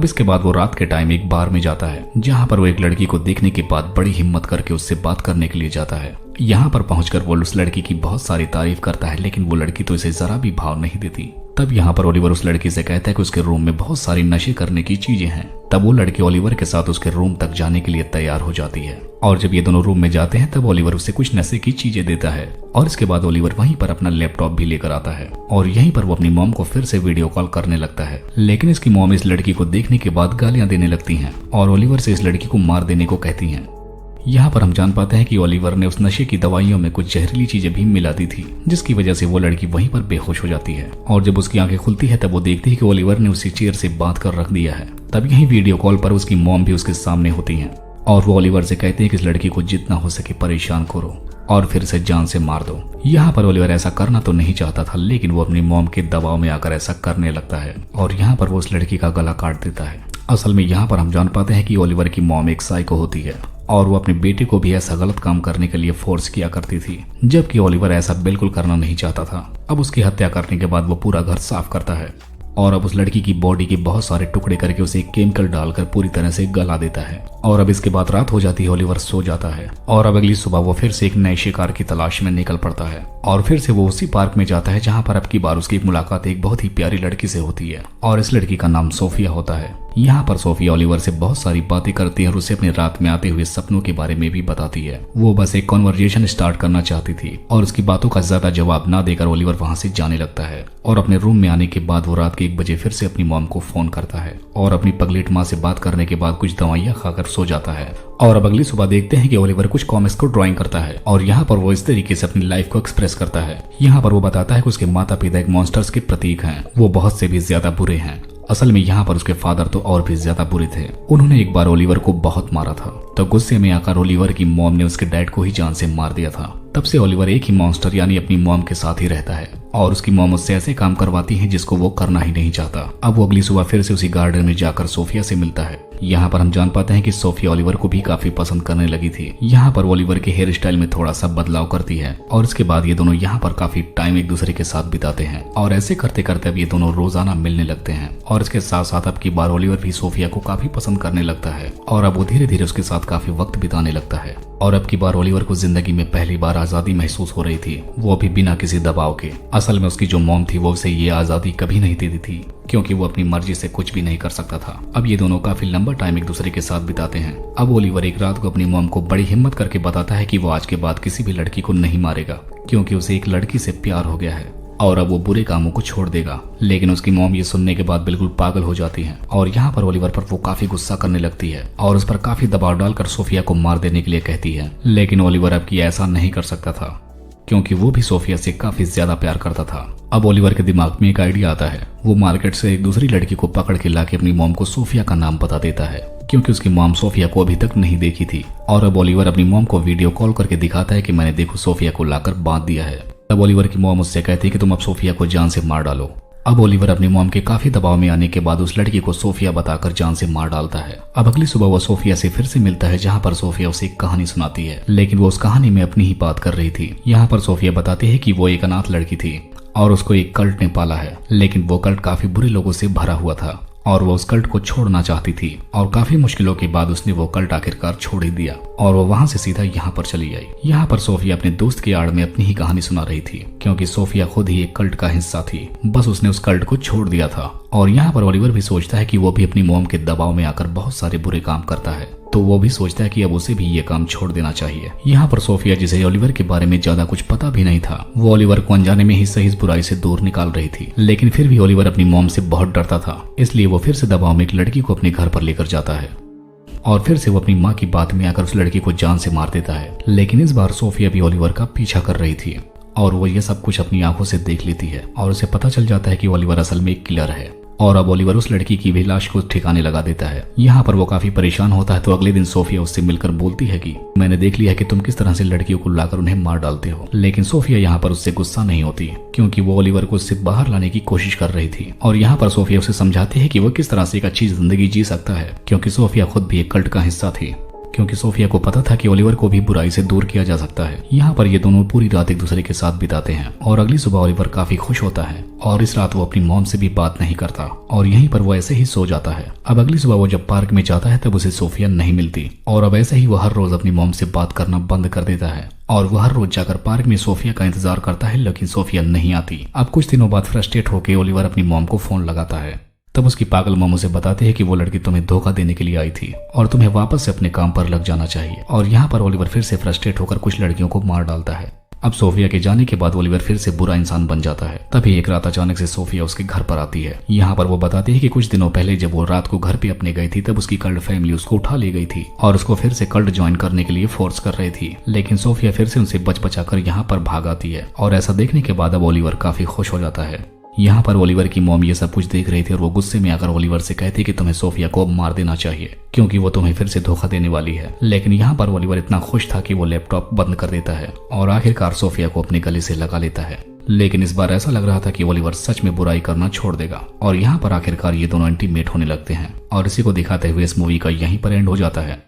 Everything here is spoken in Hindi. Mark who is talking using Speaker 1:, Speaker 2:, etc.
Speaker 1: इसके बाद वो रात के टाइम एक बार में जाता है जहाँ पर वो एक लड़की को देखने के बाद बड़ी हिम्मत करके उससे बात करने के लिए जाता है। यहाँ पर पहुंचकर वो उस लड़की की बहुत सारी तारीफ करता है, लेकिन वो लड़की तो इसे जरा भी भाव नहीं देती। तब यहाँ पर ओलिवर उस लड़की से कहता है कि उसके रूम में बहुत सारी नशे करने की चीजें हैं। तब वो लड़की ओलिवर के साथ उसके रूम तक जाने के लिए तैयार हो जाती है और जब ये दोनों रूम में जाते हैं तब ओलिवर उसे कुछ नशे की चीजें देता है और इसके बाद ओलिवर वहीं पर अपना लैपटॉप भी लेकर आता है और यहीं पर वो अपनी मॉम को फिर से वीडियो कॉल करने लगता है। लेकिन इसकी मॉम इस लड़की को देखने के बाद गालियां देने लगती हैं और ओलिवर से इस लड़की को मार देने को कहती हैं। यहाँ पर हम जान पाते हैं कि ओलिवर ने उस नशे की दवाइयों में कुछ जहरीली चीजें भी मिला दी थी, जिसकी वजह से वो लड़की वहीं पर बेहोश हो जाती है और जब उसकी आंखें खुलती है तब वो देखती है कि ओलिवर ने उसी चेयर से बांध कर रख दिया है। तब यही वीडियो कॉल पर उसकी मॉम भी उसके सामने होती है और वो ओलिवर से कहते हैं कि इस लड़की को जितना हो सके परेशान करो और फिर से जान से मार दो। यहाँ पर ओलिवर ऐसा करना तो नहीं चाहता था, लेकिन वो अपनी मॉम के दबाव में आकर ऐसा करने लगता है और यहाँ पर वो उस लड़की का गला काट देता है। असल में यहाँ पर हम जान पाते हैं कि ओलिवर की मॉम एक साइको होती है और वो अपने बेटे को भी ऐसा गलत काम करने के लिए फोर्स किया करती थी, जबकि ओलिवर ऐसा बिल्कुल करना नहीं चाहता था। अब उसकी हत्या करने के बाद वो पूरा घर साफ करता है और अब उस लड़की की बॉडी के बहुत सारे टुकड़े करके उसे एक केमिकल डालकर पूरी तरह से गला देता है और अब इसके बाद रात हो जाती है। ओलिवर सो जाता है और अब अगली सुबह वो फिर से एक नए शिकार की तलाश में निकल पड़ता है और फिर से वो उसी पार्क में जाता है जहाँ पर अब की बार उसकी मुलाकात एक बहुत ही प्यारी लड़की से होती है और इस लड़की का नाम सोफिया होता है। यहाँ पर सोफिया ओलिवर से बहुत सारी बातें करती है और उसे अपने रात में आते हुए सपनों के बारे में भी बताती है। वो बस एक कॉन्वर्जेशन स्टार्ट करना चाहती थी और उसकी बातों का ज्यादा जवाब ना देकर ओलिवर वहाँ से जाने लगता है और अपने रूम में आने के बाद वो रात के 1 बजे फिर से अपनी मॉम को फोन करता है और अपनी पगलेट माँ से बात करने के बाद कुछ दवाइयाँ खाकर सो जाता है। और अब अगली सुबह देखते हैं कि ओलिवर कुछ कॉमिक्स को ड्राइंग करता है और यहाँ पर वो इस तरीके से अपनी लाइफ को एक्सप्रेस करता है। यहाँ पर वो बताता है कि उसके माता पिता एक मॉन्स्टर्स के प्रतीक हैं, वो बहुत से भी ज्यादा बुरे हैं। असल में यहाँ पर उसके फादर तो और भी ज्यादा बुरे थे, उन्होंने एक बार ओलिवर को बहुत मारा था, तो गुस्से में आकर ओलिवर की मॉम ने उसके डैड को ही जान से मार दिया था। तब से ओलिवर एक ही मॉन्स्टर यानी अपनी मॉम के साथ ही रहता है और उसकी मॉम उससे ऐसे काम करवाती है जिसको वो करना ही नहीं चाहता। अब वो अगली सुबह फिर से उसी गार्डन में जाकर सोफिया से मिलता है। यहाँ पर हम जान पाते हैं कि सोफिया ओलिवर को भी काफी पसंद करने लगी थी। यहाँ पर ओलिवर के हेयर स्टाइल में थोड़ा सा बदलाव करती है और इसके बाद ये दोनों यहाँ पर काफी टाइम एक दूसरे के साथ बिताते हैं और ऐसे करते करते अब ये दोनों रोजाना मिलने लगते हैं और इसके साथ साथ अब की बार ओलिवर भी सोफिया को काफी पसंद करने लगता है और अब वो धीरे धीरे उसके साथ काफी वक्त बिताने लगता है। और अब की बार ओलिवर को जिंदगी में पहली बार आजादी महसूस हो रही थी, वो भी बिना किसी दबाव के। असल में उसकी जो मॉम थी वो उसे ये आजादी कभी नहीं देती थी क्योंकि वो अपनी मर्जी से कुछ भी नहीं कर सकता था। अब ये दोनों काफी लंबा टाइम एक दूसरे के साथ बिताते हैं। अब ओलिवर एक रात को अपनी मॉम को बड़ी हिम्मत करके बताता है कि वो आज के बाद किसी भी लड़की को नहीं मारेगा क्योंकि उसे एक लड़की से प्यार हो गया है और अब वो बुरे कामों को छोड़ देगा। लेकिन उसकी मॉम ये सुनने के बाद बिल्कुल पागल हो जाती है और यहाँ पर ओलिवर पर वो काफी गुस्सा करने लगती है और उस पर काफी दबाव डालकर सोफिया को मार देने के लिए कहती है। लेकिन ओलिवर अब की ऐसा नहीं कर सकता था क्योंकि वो भी सोफिया से काफी ज्यादा प्यार करता था। अब ओलिवर के दिमाग में एक आइडिया आता है, वो मार्केट से एक दूसरी लड़की को पकड़ के लाके अपनी मॉम को सोफिया का नाम बता देता है क्योंकि उसकी मॉम सोफिया को अभी तक नहीं देखी थी। और अब ओलिवर अपनी मॉम को वीडियो कॉल करके दिखाता है कि मैंने देखो सोफिया को लाकर बांध दिया है। तब ओलिवर की मॉम उससे कहती है कि तुम अब सोफिया को जान से मार डालो। अब ओलिवर अपनी मॉम के काफी दबाव में आने के बाद उस लड़की को सोफिया बताकर जान से मार डालता है। अब अगली सुबह वो सोफिया से फिर से मिलता है जहाँ पर सोफिया उसे एक कहानी सुनाती है, लेकिन वो उस कहानी में अपनी ही बात कर रही थी। यहाँ पर सोफिया बताती है कि वो एक अनाथ लड़की थी और उसको एक कल्ट ने पाला है, लेकिन वो कल्ट काफी बुरे लोगों से भरा हुआ था और वो उस कल्ट को छोड़ना चाहती थी और काफी मुश्किलों के बाद उसने वो कल्ट आखिरकार छोड़ ही दिया और वो वहाँ से सीधा यहाँ पर चली आई। यहाँ पर सोफिया अपने दोस्त की आड़ में अपनी ही कहानी सुना रही थी क्योंकि सोफिया खुद ही एक कल्ट का हिस्सा थी, बस उसने उस कल्ट को छोड़ दिया था। और यहाँ पर ओलिवर भी सोचता है कि वो भी अपनी मॉम के दबाव में आकर बहुत सारे बुरे काम करता है, तो वो भी सोचता है कि अब उसे भी ये काम छोड़ देना चाहिए। यहाँ पर सोफिया, जिसे ओलिवर के बारे में ज्यादा कुछ पता भी नहीं था, वो ओलिवर को अनजाने में ही सही बुराई से दूर निकाल रही थी। लेकिन फिर भी ओलिवर अपनी मॉम से बहुत डरता था, इसलिए वो फिर से दबाव में एक लड़की को अपने घर पर लेकर जाता है और फिर से वो अपनी माँ की बात में आकर उस लड़की को जान से मार देता है। लेकिन इस बार सोफिया भी ओलिवर का पीछा कर रही थी और वो ये सब कुछ अपनी आंखों से देख लेती है और उसे पता चल जाता है कि ओलिवर असल में एक किलर है और अब ओलिवर उस लड़की की भी लाश को ठिकाने लगा देता है। यहाँ पर वो काफी परेशान होता है, तो अगले दिन सोफिया उससे मिलकर बोलती है कि मैंने देख लिया है कि तुम किस तरह से लड़कियों को लाकर उन्हें मार डालते हो। लेकिन सोफिया यहाँ पर उससे गुस्सा नहीं होती क्योंकि वो ओलिवर को उससे बाहर लाने की कोशिश कर रही थी और यहाँ पर सोफिया उसे समझाती है कि वो किस तरह से एक अच्छी जिंदगी जी सकता है क्योंकि सोफिया खुद भी एक कल्ट का हिस्सा थी। क्योंकि सोफिया को पता था कि ओलिवर को भी बुराई से दूर किया जा सकता है। यहाँ पर ये दोनों पूरी रात एक दूसरे के साथ बिताते हैं और अगली सुबह ओलिवर काफी खुश होता है और इस रात वो अपनी मॉम से भी बात नहीं करता और यहीं पर वो ऐसे ही सो जाता है। अब अगली सुबह वो जब पार्क में जाता है तब उसे सोफिया नहीं मिलती और अब ऐसे ही वो हर रोज अपनी मॉम से बात करना बंद कर देता है और वो हर रोज जाकर पार्क में सोफिया का इंतजार करता है, लेकिन सोफिया नहीं आती। अब कुछ दिनों बाद फ्रस्ट्रेट होकर ओलिवर अपनी मॉम को फोन लगाता है। तब उसकी पागल मॉम उसे बताती है कि वो लड़की तुम्हें धोखा देने के लिए आई थी और तुम्हें वापस से अपने काम पर लग जाना चाहिए। और यहाँ पर ओलिवर फिर से फ्रस्ट्रेट होकर कुछ लड़कियों को मार डालता है। अब सोफिया के जाने के बाद ओलिवर फिर से बुरा इंसान बन जाता है। तभी एक रात अचानक से सोफिया उसके घर पर आती है। यहाँ पर वो बताती है कि कुछ दिनों पहले जब वो रात को घर पे अपने गई थी तब उसकी कल्ट फैमिली उसको उठा ले गई थी और उसको फिर से कल्ट ज्वाइन करने के लिए फोर्स कर रही थी, लेकिन सोफिया फिर से उनसे बच बचाकर यहाँ पर भाग आती है और ऐसा देखने के बाद अब ओलिवर काफी खुश हो जाता है। यहाँ पर ओलिवर की मॉम ये सब कुछ देख रही थी और वो गुस्से में आकर ओलिवर से कहती कि तुम्हें सोफिया को मार देना चाहिए क्योंकि वो तुम्हें फिर से धोखा देने वाली है। लेकिन यहाँ पर ओलिवर इतना खुश था कि वो लैपटॉप बंद कर देता है और आखिरकार सोफिया को अपने गले से लगा लेता है। लेकिन इस बार ऐसा लग रहा था कि ओलिवर सच में बुराई करना छोड़ देगा और यहाँ पर आखिरकार ये दोनों इंटीमेट होने लगते हैं और इसी को दिखाते हुए इस मूवी का यहीं पर एंड हो जाता है।